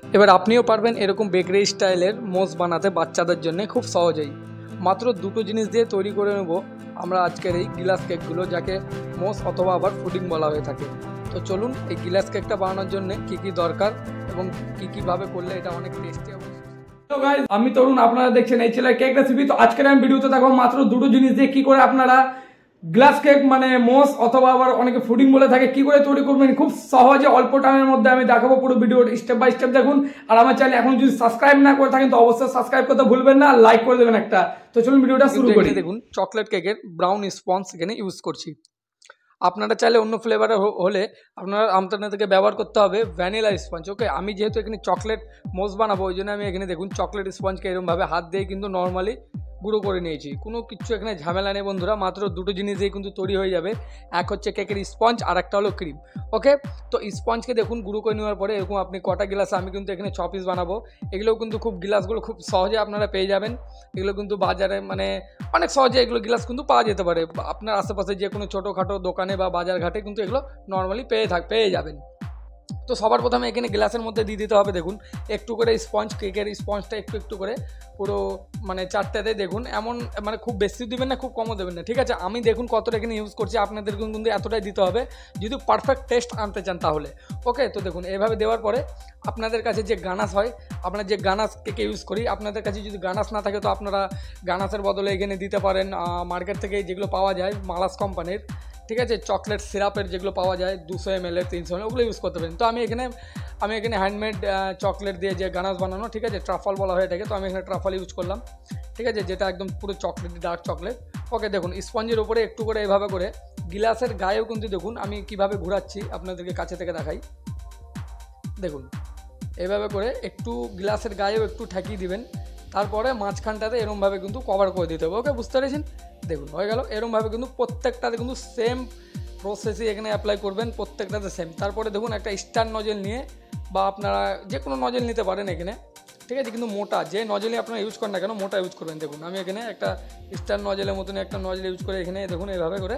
এবার আপনিও পারবেন এরকম বেকারি স্টাইলের মোস বানাতে বাচ্চাদের জন্য খুব সহজেই। মাত্র দুটো জিনিস দিয়ে তৈরি করে নেব আমরা আজকের এই গিলাস কেকগুলো, যাকে মোস অথবা আবার পুডিং বলা হয়ে থাকে। তো চলুন এই গিলাস কেকটা বানানোর জন্য কী কী দরকার এবং কীভাবে করলে এটা অনেক টেস্টি হবে। তো গাইস, আমি তরুণ, আপনারা দেখছেন এই চ্যানেলের কেক রেসিপি। তো আজকের আমি ভিডিওতে দেখাবো মাত্র দুটো জিনিস দিয়ে কি করে আপনারা গ্লাস কেক মানে মোস অথবা আবার অনেকে ফুডিং বলে থাকে কি করে তৈরি করবেন খুব সহজে অল্প টাইমের মধ্যে আমি দেখাবো। পুরো ভিডিও স্টেপ বাই স্টেপ দেখুন। আর আমার চ্যানেল এখন যদি সাবস্ক্রাইব না করে থাকেন তো অবশ্যই সাবস্ক্রাইব করতে ভুলবেন না, লাইক করে দেবেন একটা। তো চলুন ভিডিওটা শুরু করি। দেখুন চকলেট কেকের ব্রাউন স্পঞ্জ এখানে ইউজ করছি। আপনারা চাইলে অন্য ফ্লেভারের হলে আপনারা আমাদের থেকে ব্যবহার করতে হবে ভ্যানিলা স্পঞ্জ। ওকে, আমি যেহেতু এখানে চকলেট মোস বানাবো ওই জন্য আমি এখানে দেখুন চকলেট স্পঞ্জকে এরকমভাবে হাত দিয়ে কিন্তু নর্মালি গুঁড়ো করে নিয়েছি। কোনো কিছু এখানে ঝামেলা নেই বন্ধুরা, মাত্র দুটো জিনিস দিয়ে কিন্তু তৈরি হয়ে যাবে। এক হচ্ছে কেকের স্পঞ্জ আর একটা হলো ক্রিম। ওকে, তো স্পঞ্জকে দেখুন গুঁড়ো করে নেওয়ার পরে এরকম আপনি কটা গ্লাস, আমি কিন্তু এখানে 6 পিস বানাবো। এগুলোও কিন্তু খুব গ্লাসগুলো খুব সহজে আপনারা পেয়ে যাবেন। এগুলো কিন্তু বাজারে মানে অনেক সহজে এগুলো গ্লাস কিন্তু পাওয়া যেতে পারে। আপনার আশেপাশে যে কোনো ছোটোখাটো দোকানে বা বাজার ঘাটে কিন্তু এগুলো নর্মালি পেয়ে যাবেন। তো সবার প্রথমে এখানে গ্লাসের মধ্যে দিয়ে দিতে হবে দেখুন একটু করে স্পঞ্জ, কেকের স্পঞ্জটা একটু একটু করে পুরো মানে চারটাতে দেখুন, এমন মানে খুব বেশি দেবেন না খুব কমও দেবেন না, ঠিক আছে। আমি দেখুন কতটা এখানে ইউজ করছি, আপনাদের কিন্তু এতটাই দিতে হবে যদি পারফেক্ট টেস্ট আনতে চান তাহলে। ওকে, তো দেখুন এভাবে দেওয়ার পরে আপনাদের কাছে যে গানাস হয়, আপনার যে গানাস কেকে ইউজ করি, আপনাদের কাছে যদি গানাস না থাকে তো আপনারা গানাসের বদলে এখানে দিতে পারেন মার্কেট থেকে যেগুলো পাওয়া যায় মালাস কোম্পানির, ঠিক আছে, চকলেট সিরাপের যেগুলো পাওয়া যায় 200 ml 300 ml ওগুলো ইউজ করতে পারেন। তো আমি এখানে হ্যান্ডমেড চকলেট দিয়ে যে গানাস বানানো, ঠিক আছে, ট্রাফল বলা হয়ে থাকে, তো আমি এখানে ট্রাফল ইউজ করলাম, ঠিক আছে, যেটা একদম পুরো চকলেট ডার্ক চকলেট। ওকে, দেখুন স্পঞ্জের উপরে একটু করে এভাবে করে গিলাসের গায়েও কিন্তু দেখুন আমি কিভাবে ঘোরাচ্ছি আপনাদেরকে কাছে থেকে দেখাই। দেখুন এভাবে করে একটু গ্লাসের গায়েও একটু ঠেকিয়ে দিবেন, তারপরে মাঝখানটাতে এরমভাবে কিন্তু কভার করে দিতে হবে। ওকে, বুঝতে পেরেছেন? দেখুন হয়ে গেল। এরমভাবে কিন্তু প্রত্যেকটাতে কিন্তু সেম প্রসেসই এখানে অ্যাপ্লাই করবেন, প্রত্যেকটাতে সেম। তারপরে দেখুন একটা স্টার নজেল নিয়ে বা আপনারা যে কোনো নজেল নিতে পারেন এখানে, ঠিক আছে, কিন্তু মোটা যে নজেলই আপনারা ইউজ করেন না কেন মোটা ইউজ করবেন। দেখুন আমি এখানে একটা স্টার নজেলের মতন একটা নজেল ইউজ করে এখানে দেখুন এইভাবে করে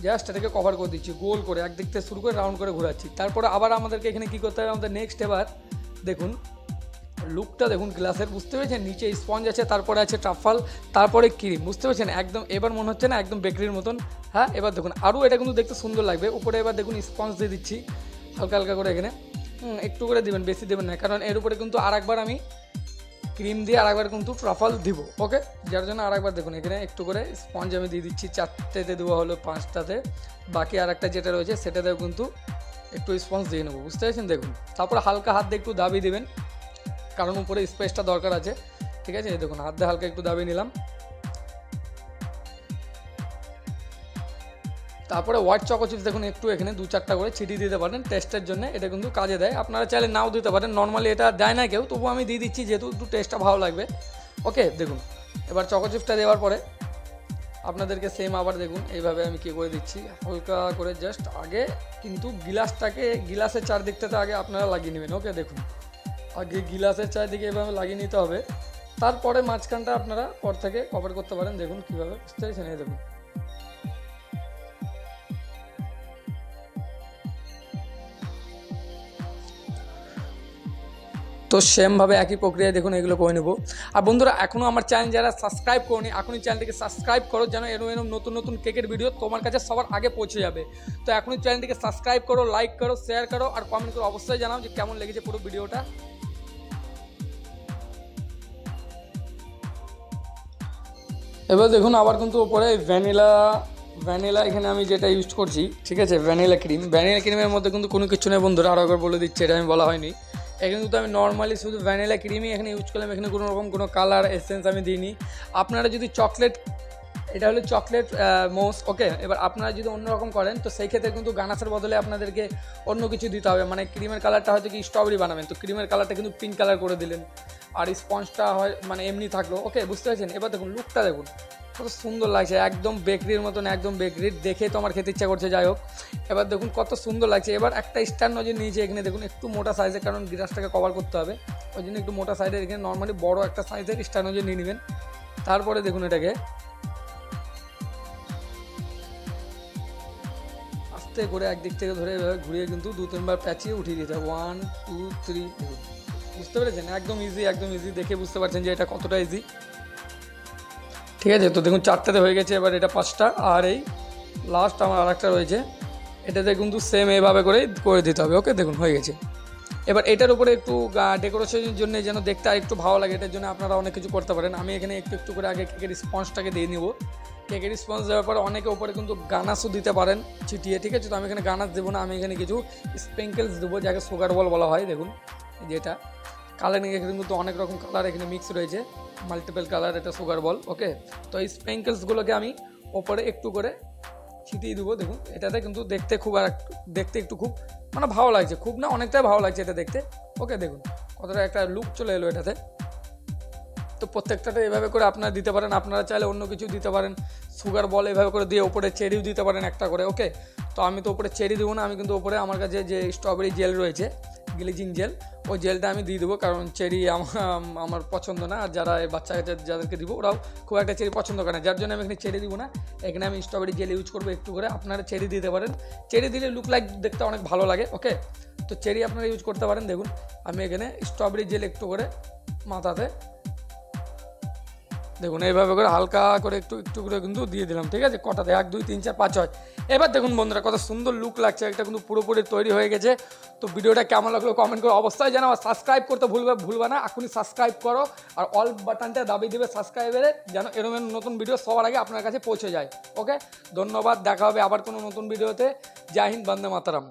জাস্ট এটাকে কভার করে দিচ্ছি, গোল করে একদিক থেকে শুরু করে রাউন্ড করে ঘোরাচ্ছি। তারপরে আবার আমাদেরকে এখানে কী করতে হবে, আমাদের নেক্সট এবার দেখুন লুকটা দেখুন গ্লাসের, বুঝতে পেরেছেন? নিচে স্পঞ্জ আছে, তারপরে আছে ট্রাফল, তারপরে ক্রিম, বুঝতে পেরেছেন? একদম এবার মনে হচ্ছে না একদম বেকারির মতন। হ্যাঁ, এবার দেখুন আরও এটা কিন্তু দেখতে সুন্দর লাগবে। উপরে এবার দেখুন স্পঞ্জ দিয়ে দিচ্ছি হালকা হালকা করে এখানে, একটু করে দেবেন, বেশি দেবেন না, কারণ এর উপরে কিন্তু আরেকবার আমি ক্রিম দিয়ে আরেকবার কিন্তু ট্রাফল দিব। ওকে, যার জন্য আরেকবার দেখুন এখানে একটু করে স্পঞ্জ আমি দিয়ে দিচ্ছি, 4টেতে দেওয়া হলো 5টাতে, বাকি আরেকটা যেটা রয়েছে সেটাতেও কিন্তু একটু স্পঞ্জ দিয়ে নেবো, বুঝতে পেরেছেন? দেখুন তারপরে হালকা হাত দিয়ে একটু দাবিয়ে দেবেন, কারণ উপরে স্পেসটা দরকার আছে, ঠিক আছে। দেখুন হাত দিয়ে হালকা একটু দাবিয়ে নিলাম। তারপরে হোয়াইট চকো চিপস দেখুন একটু এখানে 2-4টা করে ছিটিয়ে দিতে পারেন টেস্টের জন্য, এটা কিন্তু কাজে দেয়। আপনারা চাইলে নাও দিতে পারেন, নর্মালি এটা দেয় না কেউ, তবুও আমি দিয়ে দিচ্ছি যেহেতু একটু টেস্টটা ভালো লাগবে। ওকে, দেখুন এবার চকো চিপসটা দেওয়ার পরে আপনাদেরকে সেম আবার দেখুন এইভাবে আমি কী করে দিচ্ছি হালকা করে, জাস্ট আগে কিন্তু গিলাসের চারদিকটাতে আগে আপনারা লাগিয়ে নেবেন। ওকে, দেখুন আগে গিলাসের চারদিকে এভাবে লাগিয়ে নিতে হবে, তারপরে মাঝখানটা আপনারা পর থেকে কভার করতে পারেন। দেখুন কীভাবে, বুঝতে পেরেছেন? এই দেখুন তো সেমভাবে একই প্রক্রিয়ায় দেখুন এগুলো করে নেব। আর বন্ধুরা এখনও আমার চ্যানেল যারা সাবস্ক্রাইব করোনি এখনই চ্যানেলটিকে সাবস্ক্রাইব করো, যেন এরকম নতুন নতুন কেকের ভিডিও তোমার কাছে সবার আগে পৌঁছে যাবে। তো এখনই চ্যানেলটিকে সাবস্ক্রাইব করো, লাইক করো, শেয়ার করো আর কমেন্ট করে অবশ্যই জানাও যে কেমন লেগেছে পুরো ভিডিওটা। এবার দেখুন আবার কিন্তু ওপরে ভ্যানিলা এখানে আমি যেটা ইউজ করছি, ঠিক আছে, ভ্যানিলা ক্রিমের মধ্যে কিন্তু কোনো কিছু নেই বন্ধুরা, আরও একবার বলে দিচ্ছি, এটা আমি বলা হয়নি। এখানে কিন্তু আমি নর্মালি শুধু ভ্যানিলা ক্রিমই এখানে ইউজ করলাম, এখানে কোনো রকম কোনো কালার এসেন্স আমি দিইনি। আপনারা যদি এটা হলো চকলেট মোস। ওকে, এবার আপনারা যদি অন্যরকম করেন তো সেই ক্ষেত্রে কিন্তু গানাসের বদলে আপনাদেরকে অন্য কিছু দিতে হবে, মানে ক্রিমের কালারটা হয়তো কি স্ট্রবেরি বানাবেন তো ক্রিমের কালারটা কিন্তু পিঙ্ক কালার করে দিলেন, আর স্পঞ্জটা হয় মানে এমনি থাকলো। ওকে, বুঝতে পারছেন? এবার দেখুন লুকটা দেখুন কত সুন্দর লাগছে, একদম বেকারির মতন, একদম বেকারির, দেখে তো আমার খেতে ইচ্ছা করছে। যাই হোক, এবার দেখুন কত সুন্দর লাগছে। এবার একটা স্টার নজর নিয়েছে এখানে দেখুন একটু মোটা সাইজের, কারণ গ্লাসটাকে কভার করতে হবে ওই জন্য একটু মোটা সাইজের, এখানে নর্মালি বড় একটা সাইজের স্টার নজর নিয়ে নেবেন। তারপরে দেখুন এটাকে আস্তে করে একদিক থেকে ধরে এভাবে ঘুরিয়ে কিন্তু 2-3 বার প্যাঁচিয়ে উঠিয়ে দিতে হবে। 1 2 3 দেখুন, বুঝতে পেরেছেন? একদম ইজি দেখে বুঝতে পারছেন যে এটা কতটা ইজি। ঠিক আছে, তো দেখুন 4টাতে হয়ে গেছে, এবার এটা 5টা, আর এই লাস্ট আমার আরেকটা রয়েছে, এটাতে কিন্তু সেম এইভাবে করে দিতে হবে। ওকে, দেখুন হয়ে গেছে। এবার এটার উপরে একটু ডেকোরেশনের জন্য যেন দেখতে আর একটু ভালো লাগে, এটার জন্য আপনারা অনেক কিছু করতে পারেন। আমি এখানে একটু করে আগে কেকের স্পঞ্জটাকে দিয়ে নিব। কেকের স্পঞ্জ দেওয়ার পরে অনেকে উপরে কিন্তু গানাসও দিতে পারেন ছিটিয়ে। ঠিক আছে, তো আমি এখানে গানাস দেবো না, আমি এখানে কিছু স্প্রিঙ্কেলস দেবো, যাকে সুগার বল বলা হয়। দেখুন যেটা কালারিং, এখানে কিন্তু অনেক রকম কালার এখানে মিক্স রয়েছে, মাল্টিপল কালার, এটা সুগার বল। ওকে, তো এই স্প্রিঙ্কেলসগুলোকে আমি ওপরে একটু করে ছিটিয়ে দেবো। দেখুন এটাতে কিন্তু দেখতে একটু খুব মানে ভালো লাগছে, খুব না অনেকটাই ভালো লাগছে এটা দেখতে। ওকে, দেখুন কতটা একটা লুক চলে এলো এটাতে। তো প্রত্যেকটাতে এভাবে করে আপনারা দিতে পারেন, আপনারা চাইলে অন্য কিছু দিতে পারেন, সুগার বল এভাবে করে দিয়ে ওপরে চেরিও দিতে পারেন একটা করে। ওকে, তো আমি তো ওপরে চেরি দেবো না, আমি কিন্তু ওপরে আমার কাছে যে স্ট্রবেরি জেল রয়েছে, গ্লিজিং জেল, ওই জেলটা আমি দিয়ে দেবো, কারণ চেরি আমার পছন্দ না। আর যারা বাচ্চা যাদেরকে দিব ওরাও খুব একটা চেরি পছন্দ করে না, যার জন্য আমি এখানে চেরি দিব না, এখানে আমি স্ট্রবেরি জেল ইউজ করবো একটু করে। আপনারা চেরি দিতে পারেন, চেরি দিলে লুক লাইক দেখতে অনেক ভালো লাগে। ওকে, তো চেরি আপনারা ইউজ করতে পারেন। দেখুন আমি এখানে স্ট্রবেরি জেল একটু করে মাথাতে, দেখুন এইভাবে করে হালকা করে একটু করে কিন্তু দিয়ে দিলাম। ঠিক আছে, কটাতে 1 2 3 4 5 6। এবার দেখুন বন্ধুরা কত সুন্দর লুক লাগছে, এটা কিন্তু পুরোপুরি তৈরি হয়ে গেছে। তো ভিডিওটা কেমন লাগলো কমেন্ট করে অবশ্যই জানাও, আর সাবস্ক্রাইব করতে ভুলবা না, এখনই সাবস্ক্রাইব করো আর অল বাটনটা দাবিয়ে দিবে সাবস্ক্রাইবারে, যেন এরকম নতুন ভিডিও সবার আগে আপনার কাছে পৌঁছে যায়। ওকে, ধন্যবাদ, দেখা হবে আবার কোনো নতুন ভিডিওতে। জয় হিন্দ, বন্দে মাতরম।